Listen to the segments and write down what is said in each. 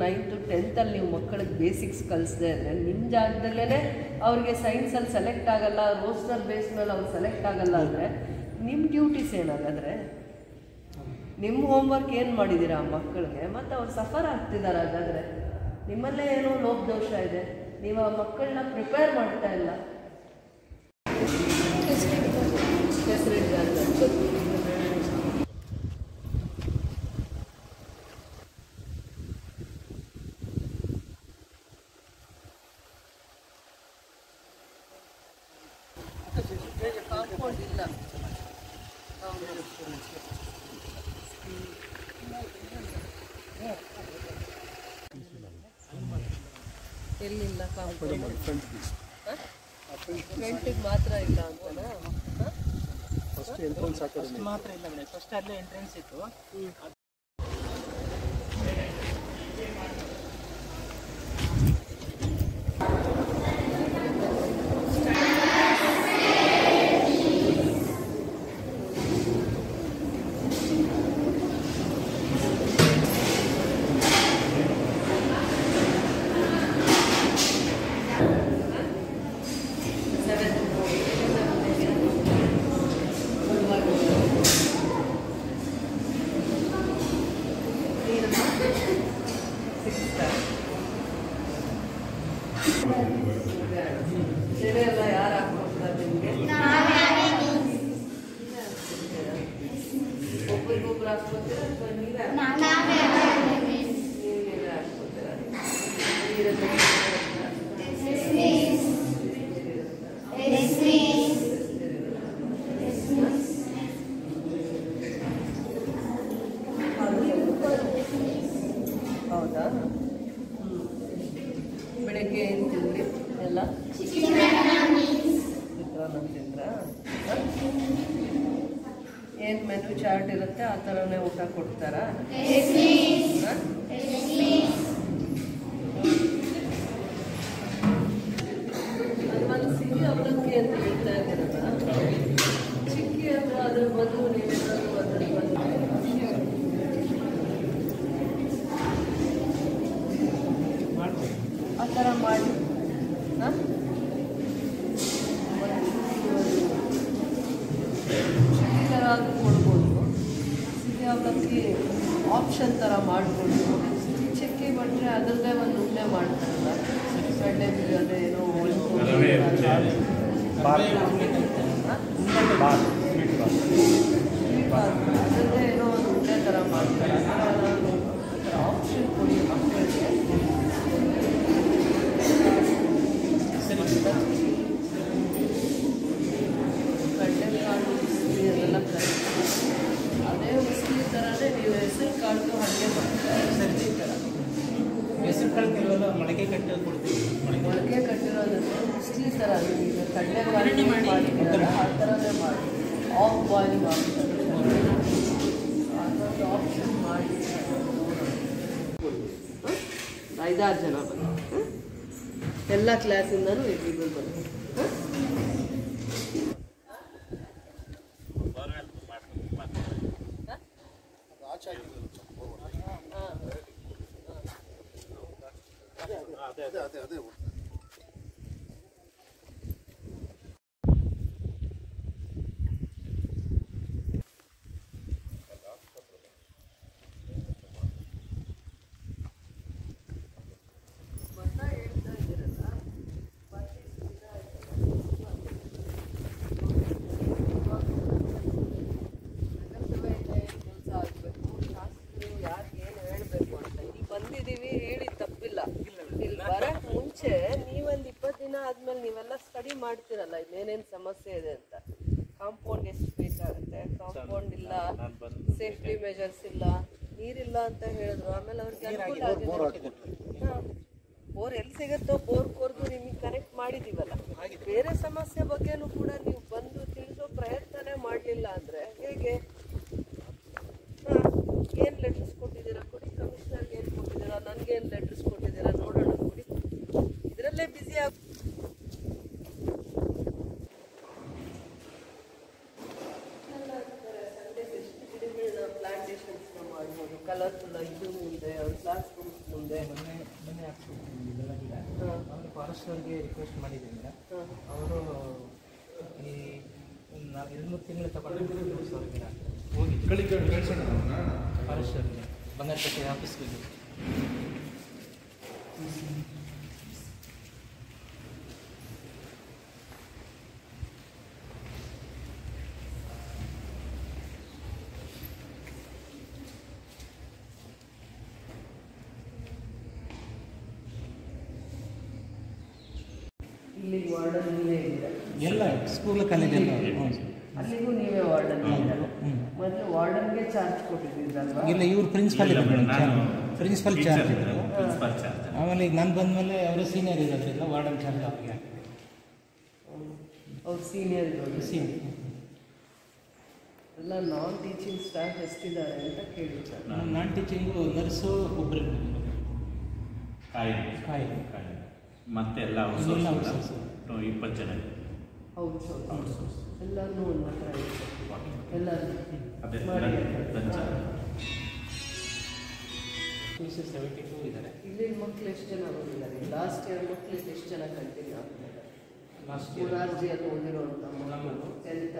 9th 10th ನೀವು ಮಕ್ಕಳಿಗೆ basics ಕಲಿಸದೇ ಇದ್ದರೆ ನಿಮ್ಮ ಜಾಗದಲ್ಲೇ ಅವ್ರಿಗೆ ಸೈನ್ಸಲ್ಲಿ ಸೆಲೆಕ್ಟ್ ಆಗಲ್ಲ, ರೋಸ್ಟರ್ ಬೇಸ್ ಮೇಲೆ ಅವ್ರು ಸೆಲೆಕ್ಟ್ ಆಗಲ್ಲ ಅಂದರೆ ನಿಮ್ಮ ಡ್ಯೂಟೀಸ್ ಏನಾಗಾದರೆ ನಿಮ್ಮ ಹೋಮ್ವರ್ಕ್ ಏನು ಮಾಡಿದ್ದೀರಾ ಆ ಮಕ್ಕಳಿಗೆ? ಮತ್ತು ಅವ್ರು ಸಫರ್ ಆಗ್ತಿದ್ದಾರೆ. ಹಾಗಾದರೆ ನಿಮ್ಮಲ್ಲೇ ಏನೋ ಲೋಪದೋಷ ಇದೆ, ನೀವು ಆ ಮಕ್ಕಳನ್ನ ಪ್ರಿಪೇರ್ ಮಾಡ್ತಾ ಇಲ್ಲ. ಕಾಂಪೌಂಡ್ ಇಲ್ಲ, ಎಲ್ಲಿಲ್ಲ ಕಾಂಪೌಂಡ್, ಫ್ರಂಟಿಗೆ ಮಾತ್ರ ಇಲ್ಲ ಅಂತನಾ? ಫಸ್ಟ್ ಎಂಟ್ರೆನ್ಸ್ ಹಾಕೋದು ಮಾತ್ರ ಇಲ್ಲ ಮೇಡಮ್, ಫಸ್ಟ್ ಅಲ್ಲೇ ಎಂಟ್ರೆನ್ಸ್ ಇತ್ತು. ಸೀರೆ ಎಲ್ಲ ಯಾರು ಹಾಕ್ಕೊಡ್ತಾರೆ ನಿಮಗೆ? ಒಬ್ಬರಿಗೊಬ್ರು ಹಾಕ್ಕೊತೀರಾ ಅಥವಾ ನೀವೇ ಹಾಕ್ಕೊತೀರಾ? ಹೌದಾ? ಬೆಳಗ್ಗೆ ಏನು ತಿಂದ್ರಿ ಎಲ್ಲ? ಚಿತ್ರಾನ್ನ ತಿಂದ್ರಾ? ಏನು ಮೆನು ಚಾರ್ಟ್ ಇರುತ್ತೆ ಆ ಥರನೇ ಊಟ ಕೊಡ್ತಾರಾ? ಅದು ಸಿಹಿ ಅವಲಕ್ಕಿ ಅಂತ ಹೇಳ್ತಾ ಇದ್ದೀರಲ್ಲ, ಚಿಕ್ಕಿ ಅಥವಾ ಅದ್ರ ಬದಲು ನೀವೇನಾದ್ರು ಅದ್ರ ಆ ಥರ ಮಾಡಿ ಸಿಹಿ ಥರ ಅದು ಕೊಡ್ಬೋದು. ಸಿಹಿ ಅವಲಕ್ಕಿ ಆಪ್ಷನ್ ಥರ ಮಾಡ್ಬೋದು. ಚಿಕ್ಕಿ ಬಿಟ್ಟರೆ ಅದರದ್ದೇ ಒಂದು ಉಂಡೆ ಮಾಡ್ತಾರಲ್ಲ, ಕಡಲೆ ಬೀಜ ಏನೋ ಅದರದ್ದೇ ಏನೋ ಒಂದು ಉಂಡೆ ಥರ ಮಾಡ್ತಾರೆ. ಆಪ್ಷನ್ ಕೊಡಿ ಮಕ್ಕಳಿಗೆ. ಕಡಲೆಕಾಳು ಉಸ್ಲಿ ಅದೆಲ್ಲ ಕಲಿತು ಅದೇ ಉಸ್ಲಿ ಥರನೇ ನೀವು ಹೆಸರು ಕಾಳು ಹಾಗೆ ಮಾಡ್ತಾರೆ. ಸರಿ ಥರ ಹೆಸರು ಕಾಳು ಕೆಲವೆಲ್ಲ ಮೊಳಕೆ ಕಟ್ಟೋದು ಕೊಡ್ತೀವಿ. ಮೊಳಕೆ ಕಟ್ಟಿರೋದನ್ನು ಉಸ್ಲಿ ಥರ ಈಗ ಕಡಲೆಕಾಳು ಮಾಡಿದ್ದೀರಲ್ಲ ಆ ಥರನೇ ಮಾಡಿ ಆಫ್ ಬಾಯ್ಲ್ ಮಾಡ್ತಾರೆ. ಅದೊಂದು ಆಪ್ಷನ್ ಮಾಡಿ 5-6 ಜನ ಬಂದು ಎಲ್ಲ ಕ್ಲಾಸಿಂದನೂ ಇಬ್ಬರು ಬಂದು ಅದೇ ಆದ್ಮೇಲೆ ನೀವೆಲ್ಲ ಸ್ಟಡಿ ಮಾಡ್ತಿರಲ್ಲ ಇನ್ನೇನೇನು ಸಮಸ್ಯೆ ಇದೆ ಅಂತ. ಕಾಂಪೌಂಡ್ ಎಷ್ಟು ಬೇಕಾಗುತ್ತೆ, ಕಾಂಪೌಂಡ್ ಇಲ್ಲ, ಸೇಫ್ಟಿ ಮೆಜರ್ಸ್ ಇಲ್ಲ, ನೀರಿಲ್ಲ ಅಂತ ಹೇಳಿದ್ರು. ಆಮೇಲೆ ಅವ್ರಿಗೆ ಅನುಕೂಲ ಆಗಿದೆ. ಬೋರ್ ಎಲ್ಲಿ ಸಿಗುತ್ತೋ ಬೋರ್ ಕೊರ್ದು ನಿಮಗೆ ಕನೆಕ್ಟ್ ಮಾಡಿದೀವಲ್ಲ. ಬೇರೆ ಸಮಸ್ಯೆ ಬಗ್ಗೆನೂ ಕೂಡ ನೀವು ಬಂದು ತಿಳಿಸೋ ಪ್ರಯತ್ನನೇ ಮಾಡಲಿಲ್ಲ ಅಂದರೆ ಹೇಗೆ? ಏನು ಲೆಟರ್ಸ್ ಕೊಟ್ಟಿದ್ದೀರಾ ಕೊಡಿ, ಕಮಿಷನರ್ಗೆ ಏನು ಕೊಟ್ಟಿದ್ದೀರಾ, ನನಗೇನು ಲೆಟರ್ಸ್ ಕೊಟ್ಟಿದ್ದೀರಾ ನೋಡೋಣ ಕೊಡಿ. ಇದರಲ್ಲೇ ಬ್ಯುಸಿ ಆಗ ಪ್ಲಾಂಟೇಶನ್ಸ್ನ ಮಾಡ್ಬೋದು. ಕಲರ್ಫುಲ್ ಇದು ಮುಂದೆ ಅವ್ರ ಕ್ಲಾಸ್ ರೂಮ್ಸ್ ಮುಂದೆ ಫಾರೆಸ್ಟ್ ಅವ್ರಿಗೆ ರಿಕ್ವೆಸ್ಟ್ ಮಾಡಿದ್ದೀನಿ. ಅವರು ಈ 2-3 ತಿಂಗಳು ತಗೊಂಡು ಅವ್ರಿಗೆ ಹೋಗಿ ಫಾರೆಸ್ಟ್ ಅವ್ರಿಗೆ ಬಂಗಾರಪೇಟೆ ಆಫೀಸ್ಗೆ ಇಲ್ಲಿ ವಾರ್ಡನ್ ನೀವೇ ಇದ್ದೀರಾ? ಎಲ್ಲ ಸ್ಕೂಲ್ ಕಾಲೇಜೆಲ್ಲ ಅಲ್ಲಿಗೂ ನೀವೇ ವಾರ್ಡನ್ ಇದ್ದೀರಾ? ಮೊದಲು ವಾರ್ಡನ್ಗೆ ಚಾರ್ಜ್ ಕೊಟ್ಟಿದ್ದೀರಲ್ವಾ? ಇಲ್ಲ, ಇವ್ರು ಪ್ರಿನ್ಸಿಪಲ್ ಪ್ರಿನ್ಸಿಪಲ್ ಚಾರ್ಜ್ ಇದ್ರು. ಆಮೇಲೆ ಈಗ ನಾನು ಬಂದಮೇಲೆ ಅವರೇ ಸೀನಿಯರ್ ಇರೋದ್ರಿಂದ ವಾರ್ಡನ್ ಚಾರ್ಜ್ ಅವ್ರಿಗೆ ಹಾಕಿದೆ. ಅವ್ರು ಸೀನಿಯರ್ ಇರೋದು. ಸೀನಿಯರ್ ಎಲ್ಲ ನಾನ್ ಟೀಚಿಂಗ್ ಸ್ಟಾಫ್ ಎಷ್ಟಿದ್ದಾರೆ ಅಂತ ಕೇಳಿದ್ದಾರೆ. ನಾನ್ ಟೀಚಿಂಗು ನರ್ಸು ಒಬ್ಬರು ಮತ್ತೆ ಎಲ್ಲ 20 ಜನ. ಹೌದು ಎಲ್ಲರೂ ಒಂದು ಹತ್ರ ಎಲ್ಲರೂ 72 ಇದ್ದಾರೆ. ಇಲ್ಲಿನ ಮಕ್ಕಳು ಎಷ್ಟು ಜನ ಬಂದಿದ್ದಾರೆ? ಲಾಸ್ಟ್ ಇಯರ್ ಮಕ್ಕಳು ಎಷ್ಟು ಜನ ಕಂಟಿನ್ಯೂ ಆಗ್ತಿದ್ದಾರೆ? ಮುರಾರ್ಜಿಯಲ್ಲಿ ಓದಿರುವಂಥ ಮಕ್ಕಳು 10th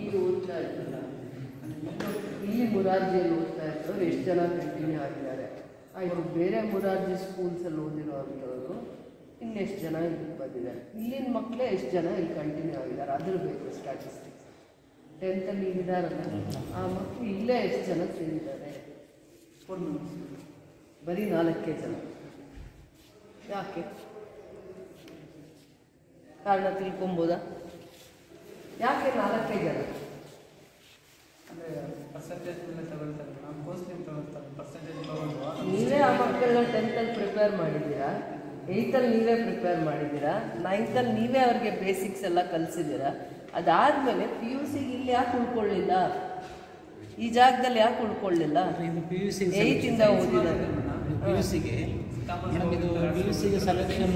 ಇಲ್ಲಿ ಓದ್ತಾ ಇದ್ದಲ್ಲ, ಇಲ್ಲಿ ಮುರಾರ್ಜಿಯಲ್ಲಿ ಓದ್ತಾ ಇದ್ದವ್ರು ಎಷ್ಟು ಜನ ಕಂಟಿನ್ಯೂ ಆಗಿದ್ದಾರೆ? ಆಯಿತು, ಬೇರೆ ಮುರಾರ್ಜಿ ಸ್ಕೂಲ್ಸಲ್ಲಿ ಓದಿರೋವಂಥವ್ರು ಇನ್ನೆಷ್ಟು ಜನ ಇಲ್ಲಿ ಬಂದಿದ್ದಾರೆ? ಇಲ್ಲಿನ ಮಕ್ಕಳೇ ಎಷ್ಟು ಜನ ಇಲ್ಲಿ ಕಂಟಿನ್ಯೂ ಆಗಿದ್ದಾರೆ? ಅದ್ರ ಬೇಕು ಸ್ಟ್ಯಾಟಿಸ್ಟಿಕ್ಸ್. 10th ಇದ್ದಾರಲ್ಲ, ಆ ಮಕ್ಕಳು ಇಲ್ಲೇ ಎಷ್ಟು ಜನ ಸೇರಿದ್ದಾರೆ? ಬರೀ 4 ಜನ. ಯಾಕೆ? ಕಾರಣ ತಿಳ್ಕೊಬೋದಾ? ಯಾಕೆ 4 ಜನ? ನೀವೇ ಆ ಮಕ್ಕಳನ್ನ 10th ಪ್ರಿಪೇರ್ ಮಾಡಿದ್ದೀರಾ, 8th ನೀವೇ ಪ್ರಿಪೇರ್ ಮಾಡಿದ್ದೀರಾ, 9th ನೀವೇ ಅವ್ರಿಗೆ ಬೇಸಿಕ್ಸ್ ಎಲ್ಲ ಕಲಿಸಿದ್ದೀರಾ. ಅದಾದಮೇಲೆ PUC ಇಲ್ಲಿ ಯಾಕೆ ಉಳ್ಕೊಳ್ಳಿಲ್ಲ? ಈ ಜಾಗದಲ್ಲಿ ಯಾಕೆ ಉಳ್ಕೊಳ್ಳಿಲ್ಲ? 8th ಓದಿದ್ದಾರೆ. PUCಗೆ ಇದು PUCಗೆ ಸೆಲೆಕ್ಷನ್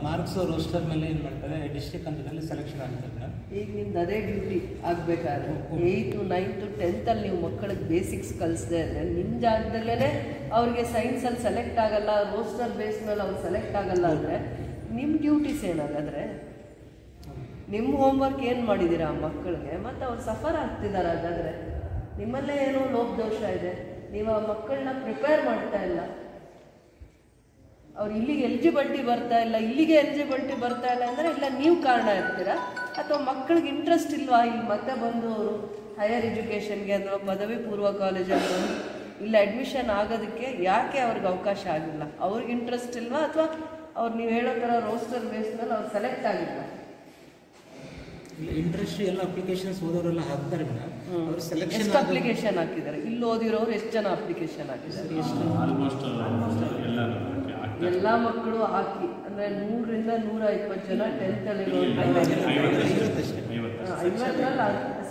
ಮಾರ್ಕ್ಸ್ ರೋಸ್ಟರ್ ಮೇಲೆ ಏನು ಮಾಡ್ತಾರೆ, ಡಿಸ್ಟ್ರಿಕ್ಟ್ ಹಂತದಲ್ಲಿ ಸೆಲೆಕ್ಷನ್ ಆಗ್ತದೆ ಮೇಡಮ್. ಈಗ ನಿಮ್ದು ಅದೇ ಡ್ಯೂಟಿ ಆಗಬೇಕಾದ್ರೆ 8th 9th 10th ನೀವು ಮಕ್ಕಳಿಗೆ ಬೇಸಿಕ್ಸ್ ಕಲಿಸದೆ ಇದ್ರೆ ನಿಮ್ಮ ಜಾಗದಲ್ಲೇ ಅವ್ರಿಗೆ ಸೈನ್ಸಲ್ಲಿ ಸೆಲೆಕ್ಟ್ ಆಗಲ್ಲ, ರೋಸ್ಟರ್ ಬೇಸ್ ಮೇಲೆ ಅವ್ರು ಸೆಲೆಕ್ಟ್ ಆಗಲ್ಲ ಅಂದರೆ ನಿಮ್ಮ ಡ್ಯೂಟೀಸ್ ಏನಾಗಾದರೆ? ನಿಮ್ಮ ಹೋಮ್ವರ್ಕ್ ಏನು ಮಾಡಿದ್ದೀರಾ ಆ ಮಕ್ಕಳಿಗೆ? ಮತ್ತು ಅವ್ರು ಸಫರ್ ಆಗ್ತಿದ್ದಾರೆ. ಹಾಗಾದರೆ ನಿಮ್ಮಲ್ಲೇ ಏನೋ ಲೋಪದೋಷ ಇದೆ. ನೀವು ಆ ಮಕ್ಕಳನ್ನ ಪ್ರಿಪೇರ್ ಮಾಡ್ತಾ ಇಲ್ಲ. ಅವ್ರು ಇಲ್ಲಿಗೆ ಎಲಿಜಿಬಿಲಿಟಿ ಬರ್ತಾ ಇಲ್ಲ, ಇಲ್ಲಿಗೆ ಎಲಿಜಿಬಿಲಿಟಿ ಬರ್ತಾ ಇಲ್ಲ ಅಂದರೆ ಇಲ್ಲ ನೀವು ಕಾರಣ ಇರ್ತೀರಾ, ಅಥವಾ ಮಕ್ಕಳಿಗೆ ಇಂಟ್ರೆಸ್ಟ್ ಇಲ್ವಾ ಇಲ್ಲಿ ಮತ್ತೆ ಬಂದು ಅವರು ಹೈಯರ್ ಎಜುಕೇಷನ್ಗೆ ಅಥವಾ ಪದವಿ ಪೂರ್ವ ಕಾಲೇಜಲ್ಲಿ ಬಂದು ಇಲ್ಲಿ ಅಡ್ಮಿಷನ್ ಆಗೋದಕ್ಕೆ ಯಾಕೆ ಅವ್ರಿಗೆ ಅವಕಾಶ ಆಗಿಲ್ಲ? ಅವ್ರಿಗೆ ಇಂಟ್ರೆಸ್ಟ್ ಇಲ್ವಾ, ಅಥವಾ ಅವ್ರು ನೀವು ಹೇಳೋ ಥರ ರೋಸ್ಟರ್ ಬೇಸ್ ಮೇಲೆ ಅವ್ರು ಸೆಲೆಕ್ಟ್ ಆಗಿಲ್ಲ? ಇಂಟ್ರೆಸ್ಟ್ ಎಲ್ಲ ಅಪ್ಲಿಕೇಶನ್ಸ್ ಓದೋರೆಲ್ಲ ಹಾಕ್ತಾರೆ ಮೇಡಮ್. ಅವರು ಸೆಲೆಕ್ಷನ್ ಎಷ್ಟು ಅಪ್ಲಿಕೇಶನ್ ಹಾಕಿದ್ದಾರೆ? ಇಲ್ಲಿ ಓದಿರೋರು ಎಷ್ಟು ಜನ ಅಪ್ಲಿಕೇಶನ್ ಹಾಕಿದ್ದಾರೆ? ಆಲ್ಮೋಸ್ಟ್ ಎಲ್ಲ ಮಕ್ಕಳು ಹಾಕಿ ಅಂದರೆ 100ರಿಂದ 120 ಜನ 10th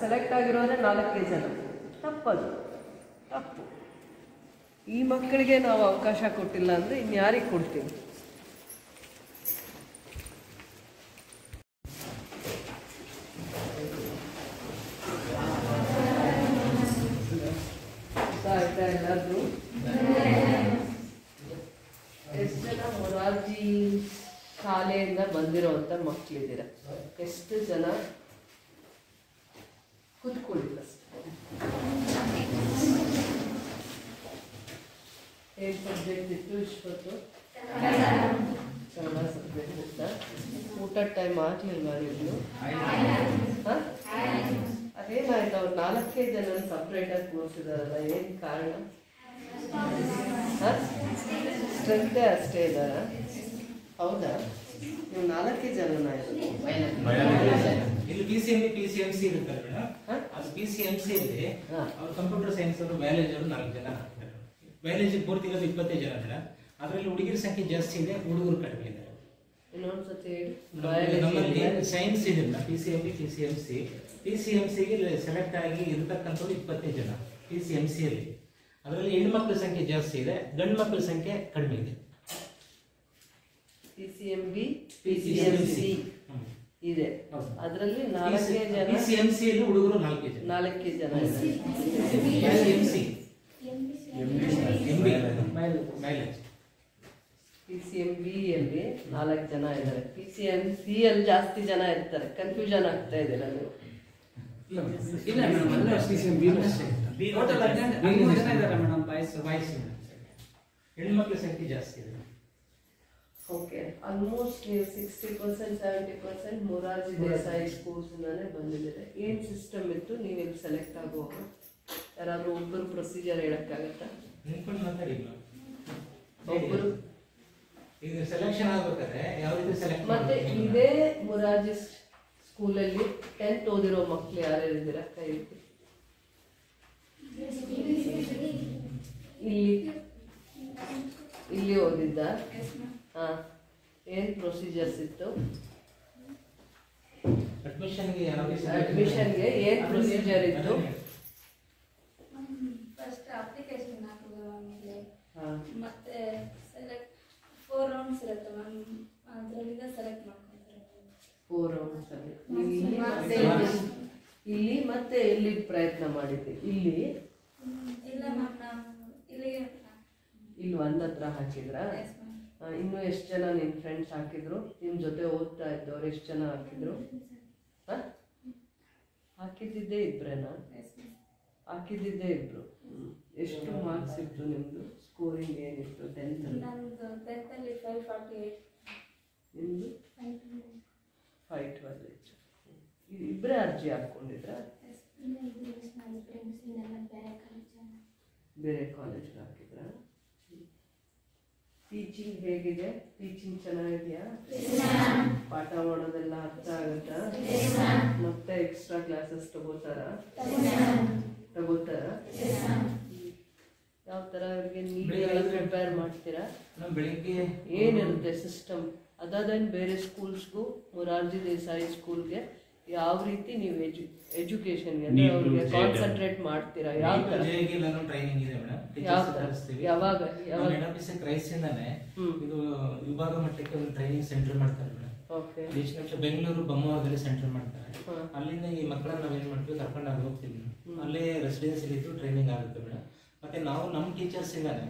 ಸೆಲೆಕ್ಟ್ ಆಗಿರೋದೇ 4 ಜನ. ತಪ್ಪದು, ತಪ್ಪು. ಈ ಮಕ್ಕಳಿಗೆ ನಾವು ಅವಕಾಶ ಕೊಟ್ಟಿಲ್ಲ ಅಂದರೆ ಇನ್ಯಾರಿಗೆ ಕೊಡ್ತೀವಿ? ಆಯ್ತಾ ಎಲ್ಲರೂ? ಎಷ್ಟು ಜನ ಮೊರಾರ್ಜಿ ಶಾಲೆಯಿಂದ ಬಂದಿರೋವಂಥ ಮಕ್ಕಳಿದ್ದೀರ? ಎಷ್ಟು ಜನ? ಕೂತ್ಕೊಳ್ಳಿ ಫಸ್ಟ್. ಏನು ಸಬ್ಜೆಕ್ಟ್ ಇತ್ತು ಇಷ್ಟೊತ್ತು? ಕನ್ನಡ ಸಬ್ಜೆಕ್ಟ್ ಇತ್ತ. ಊಟದ ಟೈಮ್ ಆಗಲಿಲ್ವಾ ನೀವು? ಹಾಂ, ಅದೇನಾಯ್ತು? ಅವ್ರು 4 ಜನ ಸಪ್ರೇಟಾಗಿ ಕೂರಿಸಿದಾರಲ್ಲ, ಏನು ಕಾರಣ? ಹಾಂ, ಸ್ಟ್ರೆಂತೇ ಅಷ್ಟೇ ಇದ್ದಾರ? ಹೌದಾ? ನೀವು 4 ಜನನ ಇರೋದು? ಇಲ್ಲಿ PCMC ಇರುತ್ತಲ್ಲ ಮೇಡಮ್, ಅದು PCMC ಅಲ್ಲಿ ಅವ್ರು ಕಂಪ್ಯೂಟರ್ ಸೈನ್ಸ್ ಅವರು, ಬಯಾಲಜಿ ಅವರು 4 ಜನ ಹಾಕ್ತಾರೆ. ಬಯಾಲಜಿ ಪೂರ್ತಿ ಇರೋದು 25 ಜನ ಮೇಡಮ್. ಅದರಲ್ಲಿ ಹುಡುಗಿರ ಸಂಖ್ಯೆ ಜಾಸ್ತಿ ಇದೆ, ಹುಡುಗರು ಕಡಿಮೆ ಇದ್ದಾರೆ. ಇನ್ನೊಂದ್ಸತಿ ಹೇಳಿ. ನಮ್ಮಲ್ಲಿ ಸೈನ್ಸ್ ಇದೆ PCMCಗೆ ಸೆಲೆಕ್ಟ್ ಆಗಿ ಇರತಕ್ಕಂಥವ್ರು 25 ಜನ PCMCಯಲ್ಲಿ. ಅದರಲ್ಲಿ ಹೆಣ್ಮಕ್ಳ ಸಂಖ್ಯೆ ಜಾಸ್ತಿ ಇದೆ, ಗಂಡು ಮಕ್ಕಳ ಸಂಖ್ಯೆ ಕಡಿಮೆ ಇದೆ. PCMC ಇದೆ. ಅದರಲ್ಲಿ 4 ಜನ. PCMCಯಲ್ಲಿ ಹುಡುಗರು 4 ಜನ. 4 ಜನ. ಮೈಲೇಜ್ PCMB ಯಲ್ಲಿ 4 ಜನ ಇದ್ದಾರೆ, PCMC ಯಲ್ಲಿ ಜಾಸ್ತಿ ಜನ ಇರ್ತಾರೆ. ಕನ್ಫ್ಯೂಷನ್ ಆಗ್ತಾ ಇದೆಯಲ್ಲ ನೀವು? ಇಲ್ಲ ಮೇಡಮ್, ಅಲ್ಲೇ PCMB ಟೋಟಲ್ 13 ಜನ ಇದ್ದಾರೆ ಮೇಡಮ್. ಬಾಯ್ಸ್ ಹೆಣ್ಮಕ್ಳ ಸಂಖ್ಯೆ ಜಾಸ್ತಿ ಇದೆ. ಓಕೆ, ಆಲ್ಮೋಸ್ಟ್ ನೀವು 60% 70% ಮೊರಾರ್ಜಿ ದೇಸಾಯಿ ಸ್ಕೂಲ್ಸ್ ಇಂದಾನೆ ಬಂದಿದ್ದೀರಿ. ಏನ್ ಸಿಸ್ಟಮ್ ಇತ್ತು ನೀವು ಇಲ್ಲಿ ಸೆಲೆಕ್ಟ್ ಆಗುವಾಗ? ಯಾರಾದ್ರೂ ಒಬ್ಬರು ಪ್ರೊಸೀಜರ್ ಹೇಳಕ್ಕಾಗತ್ತಾ? ನಿಂತ್ಕೊಂಡು ಮಾತಾಡಿ. ಒಬ್ಬರು ಈಗ ಸೆಲೆಕ್ಷನ್ ಆಗ್ಬೇಕಾದ್ರೆ ಯಾವ ರೀತಿ ಸೆಲೆಕ್ಟ್ ಮತ್ತೆ ಇದೇ ಮೊರಾರ್ಜಿ ಸ್ಕೂಲಲ್ಲಿ 10th ಓದಿರೋ ಮಕ್ಳು ಯಾರ್ಯಾರು ಇದ್ದೀರಾ? ಕೈ ಎತ್ತಿ. ಇಲ್ಲಿ ಓದಿದ್ದ? ಹಾ, ಏನ್ ಪ್ರೊಸೀಜರ್ಸ್ ಇತ್ತು? ಅಡ್ಮಿಷನ್ಗೆ ಏನ್ ಪ್ರೊಸೀಜರ್ ಇತ್ತು? ಫಸ್ಟ್ ಅಪ್ಲಿಕೇಶನ್ ಹಾಕೋದು, ಆಮೇಲೆ ಹಾ, ಮತ್ತೆ ಸೆಲೆಕ್ಟ್ 4 ರೌಂಡ್ಸ್ ಇರುತ್ತೆ ಮ್ಯಾಮ್, ಅದರಲ್ಲಿಂದ ಸೆಲೆಕ್ಟ್ ಮಾಡ್ಕೊತಾರೆ. 4 ರೌಂಡ್ಸ್ ಅಲ್ಲಿ ಇಲ್ಲಿ ಮತ್ತೆ ಎಲ್ಲಿ ಪ್ರಯತ್ನ ಮಾಡಿದ್ದೆ? ಇಲ್ಲಿ ಇಲ್ಲ ಮ್ಯಾಮ್, ನಾವು ಇಲ್ಲಿಗೆ ಇಲ್ಲಿ ಒಂದ್ ಹತ್ರ ಹಾಕಿದ್ರ? ಇನ್ನು ಎಷ್ಟು ಜನ ನಿನ್ ಫ್ರೆಂಡ್ಸ್ ಹಾಕಿದ್ರು? ನಿಮ್ ಜೊತೆ ಓದ್ತಾ ಇದ್ದವ್ರು ಎಷ್ಟು ಜನ ಹಾಕಿದ್ರು? ಹಾಕಿದ್ದಿದ್ದೇ ಇಬ್ರೇನಾ? ಹಾಕಿದ್ದಿದ್ದೇ ಇಬ್ರು. ಎಷ್ಟು ಮಾರ್ಕ್ಸ್ ಇತ್ತು ನಿಮ್ದು? ಸ್ಕೋರಿಂಗ್ ಏನಿತ್ತು 10th ಅಲ್ಲಿ? ನಮ್ದು 10th ಅಲ್ಲಿ 548. ನಿಮ್ದು 512 ಇತ್ತು. ಇಬ್ಬರೇ ಅರ್ಜಿ ಹಾಕೊಂಡಿದ್ರ? ಬೇರೆ ಕಾಲೇಜ್ಗೆ ಹಾಕಿದ್ರ? ಟೀಚಿಂಗ್ ಹೇಗಿದೆ? ಟೀಚಿಂಗ್ ಚೆನ್ನಾಗಿದೆಯಾ? ಪಾಠ ಮಾಡೋದೆಲ್ಲ ಅರ್ಥ ಆಗುತ್ತಾ? ಮತ್ತೆ ಎಕ್ಸ್ಟ್ರಾ ಕ್ಲಾಸಸ್ ತಗೋತಾರ? ಯಾವ ತರ ಅವ್ರಿಗೆ ನೀಟಾಗಿ ಪ್ರಿಪೇರ್ ಮಾಡ್ತೀರಾ? ಬೆಳಿಗ್ಗೆ ಏನಿರುತ್ತೆ ಸಿಸ್ಟಮ್? ಅದಾದ ಬೇರೆ ಸ್ಕೂಲ್ಸ್ಗೂ ಮೊರಾರ್ಜಿ ದೇಸಾಯಿ ಸ್ಕೂಲ್ಗೆ ಯಾವ ರೀತಿ ನೀವು ಎಜುಕೇಶನ್ಗೆ ಅಂದ್ರೆ ಅವ್ರಿಗೆ ಕಾನ್ಸಂಟ್ರೇಟ್ ಮಾಡ್ತೀರಾ? ಯಾವ ತರ ಟ್ರೈನಿಂಗ್ ಇದೆ ಮೇಡಮ್. ಯಾವಾಗ ಕ್ರೈಸಿಂದಾನೆ ಇದು ವಿಭಾಗ ಮಟ್ಟಕ್ಕೆ ಒಂದು ಟ್ರೈನಿಂಗ್ ಸೆಂಟರ್ ಮಾಡ್ತಾರೆ ಮೇಡಮ್. ಬೆಂಗಳೂರು ಬೊಮ್ಮವಾಗಲ್ಲಿ ಸೆಂಟರ್ ಮಾಡ್ತಾರೆ. ಅಲ್ಲಿಂದ ಈ ಮಕ್ಕಳನ್ನ ನಾವೇನ್ ಮಾಡ್ತೀವಿ, ಕರ್ಕೊಂಡು ಹೋಗ್ತೀವಿ. ಅಲ್ಲೇ ರೆಸಿಡೆನ್ಸಿಯಲ್ಲಿ ಇದ್ದು ಟ್ರೈನಿಂಗ್ ಆಗುತ್ತೆ ಮೇಡಮ್. ಮತ್ತೆ ನಾವು ನಮ್ಮ ಟೀಚರ್ಸ್ ಇಂದಾನೆ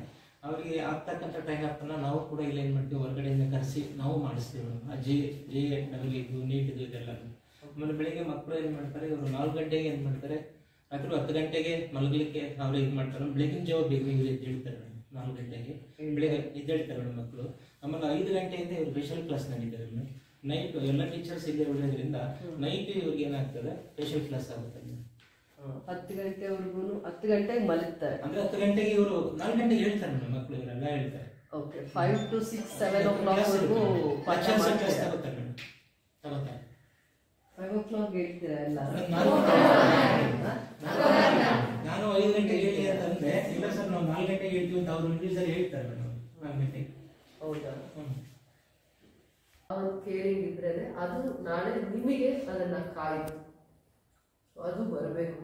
ಅವರಿಗೆ ಆಗ್ತಕ್ಕಂಥ ಟ್ರೈನ್ ಅಪ್ನ ನಾವು ಕೂಡ ಇಲ್ಲಿ ಏನ್ ಮಾಡ್ತೀವಿ, ಹೊರಗಡೆಯಿಂದ ಕರೆಸಿ ನಾವು ಮಾಡಿಸ್ತೀವಿ ಮೇಡಮ್. JEE ಇದು ನೀಟ್ ಇದು ಇದೆಲ್ಲ. ಆಮೇಲೆ ಬೆಳಿಗ್ಗೆ ಮಕ್ಕಳು ಏನ್ ಮಾಡ್ತಾರೆ, ಇವರು 4 ಗಂಟೆಗೆ ಏನ್ ಮಾಡ್ತಾರೆ, ರಾತ್ರಿ 10 ಗಂಟೆಗೆ ಮಲಗಲಿಕ್ಕೆ ಅವ್ರು ಇದು ಮಾಡ್ತಾರೆ. ಬೆಳಗಿನ ಜಾವ ಬೇಗ ಎದ್ದೇಳ್ತಾರೆ ಮೇಡಮ್. 4 ಗಂಟೆಗೆ ಬೆಳಿಗ್ಗೆ ಎದ್ದೇಳ್ತಾರೆ ಮೇಡಮ್ ಮಕ್ಕಳು. ಆಮೇಲೆ 5 ಗಂಟೆಯಿಂದ ಇವರು ಸ್ಪೆಷಲ್ ಕ್ಲಾಸ್ ನಡೀತಾರೆ ಮೇಡಮ್. ನೈಟ್ ಎಲ್ಲ ಟೀಚರ್ಸ್ ಇಲ್ಲೇ ಉಳಿಯೋದ್ರಿಂದ ನೈಟ್ ಇವ್ರಿಗೆ ಏನಾಗ್ತದೆ, ಸ್ಪೆಷಲ್ ಕ್ಲಾಸ್ ಆಗುತ್ತೆ. 10 ಗಂಟೆವರೆಗೂ 10 ಗಂಟೆಗೆ ಮಲಗ್ತಾರೆ ಅಂದ್ರೆ 10 ಗಂಟೆಗೆ ಇವರು 4 ಗಂಟೆಗೆ ಹೇಳ್ತಾರೆ ಮೇಡಮ್ ಮಕ್ಕಳು, ಇವರೆಲ್ಲ ಹೇಳ್ತಾರೆ. ಓಕೆ, 5 to 6 7 o'clock ವರೆಗೂ ಪಾಠ ಮಾಡ್ತಾರೆ. 5 o'clock ಹೇಳ್ತೀರಾ ಎಲ್ಲ? ನಾನು 5 ಗಂಟೆಗೆ ಹೇಳಿ ಅಂತಂದ್ರೆ, ಇಲ್ಲ ಸರ್ ನಾವು 4 ಗಂಟೆಗೆ ಹೇಳ್ತೀವಿ ಅಂತ ಅವ್ರು ಇಂಗ್ಲೀಷಲ್ಲಿ ಹೇಳ್ತಾರೆ ಮೇಡಮ್. 4 ಗಂಟೆಗೆ. ಹೌದಾ? ಅವ್ರು ಕೇರಿಂಗ್ ಇದ್ರೆ ಅದು ನಾಳೆ ನಿಮಗೆ ಅದನ್ನ ಕಾಯ್ದು ಅದು ಬರಬೇಕು.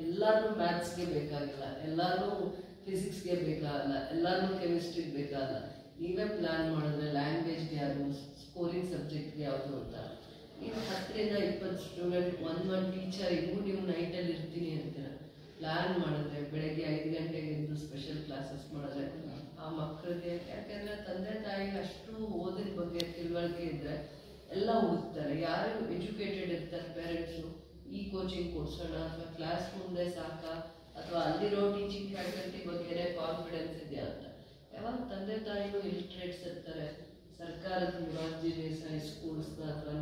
ಎಲ್ಲಾನು ಮ್ಯಾಥ್ಸ್ಗೆ ಬೇಕಾಗಿಲ್ಲ, ಎಲ್ಲಾನು ಫಿಸಿಕ್ಸ್ಗೆ ಬೇಕಾಗಲ್ಲ, ಎಲ್ಲಾನು ಕೆಮಿಸ್ಟ್ರಿಗೆ ಬೇಕಾಗಲ್ಲ. ನೀವೇ ಪ್ಲಾನ್ ಮಾಡಿದ್ರೆ ಲ್ಯಾಂಗ್ವೇಜ್ಗೆ ಯಾವುದು, ಸ್ಕೋರಿಂಗ್ ಸಬ್ಜೆಕ್ಟ್ಗೆ ಯಾವುದು ಅಂತ. ನೀವು 10 ರಿಂದ 20 ಸ್ಟೂಡೆಂಟ್ ಒಂದು ಟೀಚರಿಗೂ ನೀವು ನೈಟಲ್ಲಿ ಇರ್ತೀನಿ ಅಂತೀರ. ಪ್ಲಾನ್ ಮಾಡಿದ್ರೆ ಬೆಳಗ್ಗೆ 5 ಗಂಟೆಗೆ ಎದ್ದು ಸ್ಪೆಷಲ್ ಕ್ಲಾಸಸ್ ಮಾಡಿದ್ರೆ ಆ ಮಕ್ಕಳಿಗೆ, ಯಾಕೆಂದರೆ ತಂದೆ ತಾಯಿಗೆ ಅಷ್ಟು ಓದಿನ ಬಗ್ಗೆ ತಿಳುವಳಿಕೆ ಇದ್ದರೆ ಎಲ್ಲ ಓದ್ತಾರೆ. ಯಾರು ಎಜುಕೇಟೆಡ್ ಇರ್ತಾರೆ ಪೇರೆಂಟ್ಸು, ಈ ಕೋಚಿಂಗ್ ಕೊಡ್ಸೋಣ ಅಥವಾ ಕ್ಲಾಸ್ ಮುಂದೆ ಸಾಕಾ ಅಥವಾ ಅಲ್ಲಿರೋ ಟೀಚಿಂಗ್ ಫ್ಯಾಕಲ್ಟಿ ಬಗ್ಗೆನೇ ಕಾನ್ಫಿಡೆನ್ಸ್ ಇದೆಯಾ ಅಂತ. ಯಾವಾಗ ತಂದೆ ತಾಯಿನೂ ಇಲಿಟ್ರೇಟ್ಸ್ ಇರ್ತಾರೆ, ಸರ್ಕಾರದ ಮೊರಾರ್ಜಿ ದೇಸಾಯಿ ಸ್ಕೂಲ್ಸ್ನ ಅಥವಾ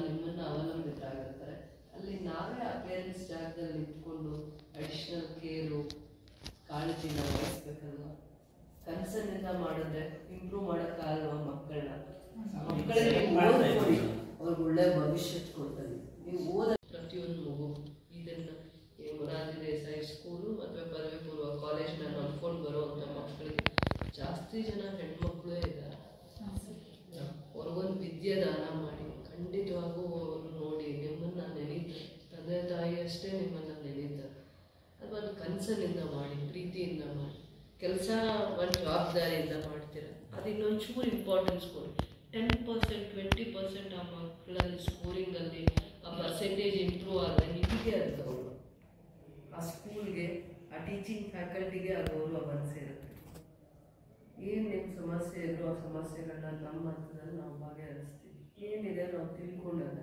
ನಿಮ್ಮನ್ನ ಅವಲಂಬಿತರಾಗಿರ್ತಾರೆ. ಅಲ್ಲಿ ನಾವೇ ಆ ಪೇರೆಂಟ್ಸ್ ಜಾಗದಲ್ಲಿ ನಿಂತ್ಕೊಂಡು ಅಡಿಷನಲ್ ಕೇರು, ಕಾಳಜಿನ ವಹಿಸ್ಬೇಕಲ್ವ? ಕನ್ಸರ್ನಿಂದ ಮಾಡಿದ್ರೆ ಇಂಪ್ರೂವ್ ಮಾಡೋಕ್ಕಾಗಲ್ವ ಮಕ್ಕಳನ್ನ? ಮಕ್ಕಳಿಗೆ ಓದ್ಕೊಡಿ, ಅವ್ರಿಗೆ ಒಳ್ಳೆ ಭವಿಷ್ಯತ್ ಕೊಡ್ತಾರೆ. ನೀವು ಓದ ಪ್ರತಿಯೊಂದು ಮಗು ಇದನ್ನ ಮೊರಾರ್ಜಿ ದೇಸಾಯಿ ಸ್ಕೂಲು ಅಥವಾ ಪದವಿ ಪೂರ್ವ ಕಾಲೇಜ್ನ ನಂಬ್ಕೊಂಡು ಬರುವಂಥ ಮಕ್ಕಳಿಗೆ ಜಾಸ್ತಿ ಜನ ಹೆಣ್ಮಕ್ಳೇ ಇದ್ದಾರೆ. ಅವ್ರಿಗೊಂದು ವಿದ್ಯೆ ದಾನ ಮಾಡಿ, ಖಂಡಿತವಾಗೂ ಅವರು ನೋಡಿ ನಿಮ್ಮನ್ನ ನೆನೀತಾರೆ. ತಂದೆ ತಾಯಿ ಅಷ್ಟೇ ನಿಮ್ಮನ್ನ ನೆನೀತಾರೆ. ಅಥವಾ ಒಂದು ಕನಸನಿಂದ ಮಾಡಿ, ಪ್ರೀತಿಯಿಂದ ಮಾಡಿ, ಕೆಲಸ ಒಂದು ಜವಾಬ್ದಾರಿಯಿಂದ ಮಾಡ್ತೀರ. ಅದು ಇನ್ನೊಂಚೂರು ಇಂಪಾರ್ಟೆನ್ಸ್ ಕೊಡಿ. 10% 20% ಆ ಮಕ್ಕಳಲ್ಲಿ ಸ್ಕೋರಿಂಗಲ್ಲಿ ಆ ಪರ್ಸೆಂಟೇಜ್ ಇಂಪ್ರೂವ್ ಆದರೆ ನಿಮಗೆ ಅದು ಟೀಚಿಂಗ್ ಫ್ಯಾಕಲ್ಟಿಗೆ ಆ ಗೌರವ ಬಂದು ಸೇರುತ್ತೆ. ಏನು ನಿಮ್ಮ ಸಮಸ್ಯೆ ಇದ್ರು ಆ ಸಮಸ್ಯೆಗಳನ್ನ ನಮ್ಮ ಹಂತದಲ್ಲಿ ನಾವು ಬಗೆಹರಿಸ್ತೀವಿ. ಏನಿದೆ ನಾವು ತಿಳ್ಕೊಂಡಾಗ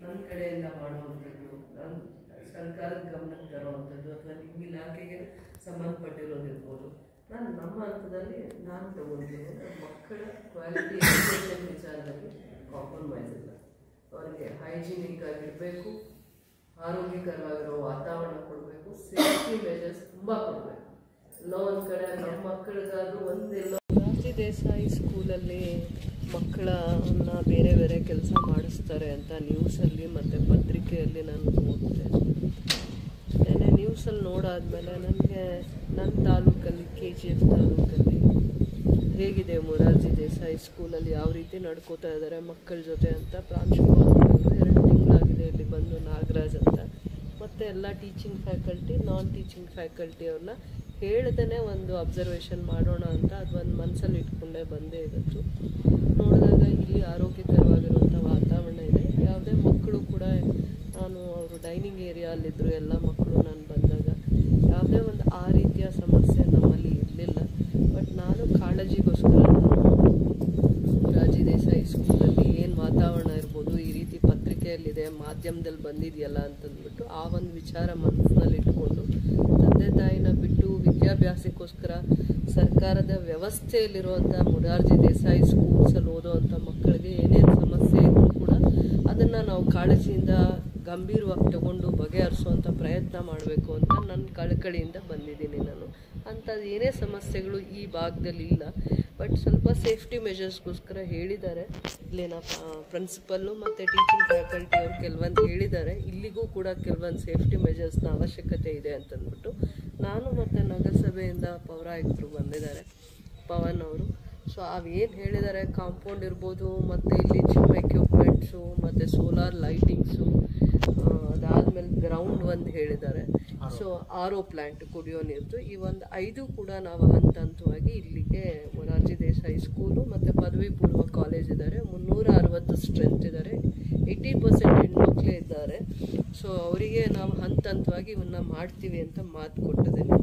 ನನ್ನ ಕಡೆಯಿಂದ ಮಾಡುವಂಥದ್ದು, ನಾನು ಸರ್ಕಾರದ ಗಮನಕ್ಕೆ ತರುವಂಥದ್ದು ಅಥವಾ ನಿಮ್ಮ ಇಲಾಖೆಗೆ ಸಂಬಂಧಪಟ್ಟಿರೋದಿರ್ಬೋದು, ನಾನು ನಮ್ಮ ಹಂತದಲ್ಲಿ ನಾನು ತಗೊಳ್ತೀನಿ. ಮಕ್ಕಳ ಕ್ವಾಲಿಟಿ ಎಜುಕೇಷನ್ ವಿಚಾರದಲ್ಲಿ ಕಾಂಪ್ರಮೈಸ್ ಇಲ್ಲ. ಅವರಿಗೆ ಹೈಜಿನಿಕ್ ಆಗಿರಬೇಕು, ಆರೋಗ್ಯಕರವಾಗಿರೋ ವಾತಾವರಣ ಕೊಡಬೇಕು, ಸೇಫ್ಟಿ ಮೆಜರ್ಸ್ ತುಂಬ ಕೊಡಬೇಕು. ಎಲ್ಲೋ ಒಂದು ಕಡೆ ನಮ್ಮ ಮಕ್ಕಳಿಗಾದ್ರೂ ಒಂದೆಲ್ಲೋ ರಾಜಿ ದೇಸಾಯಿ ಸ್ಕೂಲಲ್ಲಿ ಮಕ್ಕಳನ್ನ ಬೇರೆ ಬೇರೆ ಕೆಲಸ ಮಾಡಿಸ್ತಾರೆ ಅಂತ ನ್ಯೂಸಲ್ಲಿ ಮತ್ತು ಪತ್ರಿಕೆಯಲ್ಲಿ ನಾನು ಓದಿದೆ. ನೆನ್ನೆ ನ್ಯೂಸಲ್ಲಿ ನೋಡಾದ್ಮೇಲೆ ನನಗೆ ನನ್ನ ತಾಲೂಕಲ್ಲಿ KGF ತಾಲೂಕಲ್ಲಿ ಹೇಗಿದೆ ಮೊರಾರ್ಜಿ ದೇಸಾಯಿ ಸ್ಕೂಲಲ್ಲಿ ಯಾವ ರೀತಿ ನಡ್ಕೋತಾ ಇದ್ದಾರೆ ಮಕ್ಕಳ ಜೊತೆ ಅಂತ ಪ್ರಾಂಶುಪಾಲರು 2 ತಿಂಗಳಾಗಿದೆ ಇಲ್ಲಿ ಬಂದು, ನಾಗರಾಜ್ ಅಂತ, ಮತ್ತು ಎಲ್ಲ ಟೀಚಿಂಗ್ ಫ್ಯಾಕಲ್ಟಿ ನಾನ್ ಟೀಚಿಂಗ್ ಫ್ಯಾಕಲ್ಟಿ ಅವ್ರನ್ನ ಹೇಳ್ದೇ ಒಂದು ಅಬ್ಸರ್ವೇಷನ್ ಮಾಡೋಣ ಅಂತ ಅದು ಒಂದು ಮನಸ್ಸಲ್ಲಿ ಇಟ್ಕೊಂಡೇ ಬಂದೇ ಇವತ್ತು. ನೋಡಿದಾಗ ಇಲ್ಲಿ ಆರೋಗ್ಯಕರವಾಗಿರುವಂಥ ವಾತಾವರಣ ಇದೆ. ಯಾವುದೇ ಮಕ್ಕಳು ಕೂಡ, ನಾನು ಅವರು ಡೈನಿಂಗ್ ಏರಿಯಾಲ್ಲಿದ್ದರು ಎಲ್ಲ ಮಕ್ಕಳು, ನಾನು ಬಂದಾಗ ಯಾವುದೇ ಒಂದು ಆ ರೀತಿಯ ಸಮಸ್ಯೆ ನಮ್ಮಲ್ಲಿ ಇರಲಿಲ್ಲ. ಬಟ್ ನಾನು ಕಾಳಜಿಗೋಸ್ಕರ ರಾಜಿ ದೇಸಾಯಿ ಸ್ಕೂಲಲ್ಲಿ ಏನು ವಾತಾವರಣ ಇರ್ಬೋದು, ಈ ರೀತಿ ಪತ್ರಿಕೆಯಲ್ಲಿದೆ, ಮಾಧ್ಯಮದಲ್ಲಿ ಬಂದಿದೆಯಲ್ಲ ಅಂತಂದ್ಬಿಟ್ಟು ಆ ಒಂದು ವಿಚಾರ ಮನಸ್ಸಿನಲ್ಲಿ ಇಟ್ಕೊಂಡು ತಂದೆ ತಾಯಿನ ಬಿಟ್ಟು ವಿದ್ಯಾಭ್ಯಾಸಕ್ಕೋಸ್ಕರ ಸರ್ಕಾರದ ವ್ಯವಸ್ಥೆಯಲ್ಲಿರುವಂಥ ಮೊರಾರ್ಜಿ ದೇಸಾಯಿ ಸ್ಕೂಲ್ಸಲ್ಲಿ ಓದೋವಂಥ ಮಕ್ಕಳಿಗೆ ಏನೇನು ಸಮಸ್ಯೆ ಇದ್ದರೂ ಕೂಡ ಅದನ್ನು ನಾವು ಕಾಳಜಿಯಿಂದ ಗಂಭೀರವಾಗಿ ತಗೊಂಡು ಬಗೆಹರಿಸುವಂಥ ಪ್ರಯತ್ನ ಮಾಡಬೇಕು ಅಂತ ನನ್ನ ಕಳಕಳಿಯಿಂದ ಬಂದಿದ್ದೀನಿ. ನಾನು ಅಂಥದ್ದು ಏನೇ ಸಮಸ್ಯೆಗಳು ಈ ಭಾಗದಲ್ಲಿ ಇಲ್ಲ. ಬಟ್ ಸ್ವಲ್ಪ ಸೇಫ್ಟಿ ಮೆಜರ್ಸ್ಗೋಸ್ಕರ ಹೇಳಿದ್ದಾರೆ. ಇಲ್ಲಿನ ಪ್ರಿನ್ಸಿಪಲ್ಲು ಮತ್ತು ಟೀಚಿಂಗ್ ಫ್ಯಾಕಲ್ಟಿ ಅವರು ಕೆಲವೊಂದು ಹೇಳಿದ್ದಾರೆ. ಇಲ್ಲಿಗೂ ಕೂಡ ಕೆಲವೊಂದು ಸೇಫ್ಟಿ ಮೆಜರ್ಸ್ನ ಅವಶ್ಯಕತೆ ಇದೆ ಅಂತಂದ್ಬಿಟ್ಟು ನಾನು ಮತ್ತು ನಗರಸಭೆಯಿಂದ ಪೌರಾಯುಕ್ತರು ಬಂದಿದ್ದಾರೆ, ಪವನ್ ಅವರು. ಸೊ ಅವೇನು ಹೇಳಿದ್ದಾರೆ, ಕಾಂಪೌಂಡ್ ಇರ್ಬೋದು, ಮತ್ತು ಇಲ್ಲಿ ಜಿಮ್ ಎಕ್ವಿಪ್ಮೆಂಟ್ಸು ಮತ್ತು ಸೋಲಾರ್ ಲೈಟಿಂಗ್ಸು, ಅದಾದಮೇಲೆ ಗ್ರೌಂಡ್ ಒಂದು ಹೇಳಿದ್ದಾರೆ. ಸೊ RO ಪ್ಲ್ಯಾಂಟ್ ಕುಡಿಯೋ ನೀರ್ದು, ಈ ಒಂದು 5 ಕೂಡ ನಾವು ಹಂತವಾಗಿ ಇಲ್ಲಿಗೆ ಮೊರಾರ್ಜಿ ದೇಸಾಯಿ ಸ್ಕೂಲು ಮತ್ತು ಪದವಿ ಪೂರ್ವ ಕಾಲೇಜ್ ಇದ್ದಾರೆ. 360 ಸ್ಟ್ರೆಂತ್ ಇದ್ದಾರೆ, 80% ಹೆಣ್ಮಕ್ಳೇ ಇದ್ದಾರೆ. ಸೊ ಅವರಿಗೆ ನಾವು ಹಂತವಾಗಿ ಇವನ್ನ ಮಾಡ್ತೀವಿ ಅಂತ ಮಾತು ಕೊಟ್ಟಿದ್ದೇನೆ.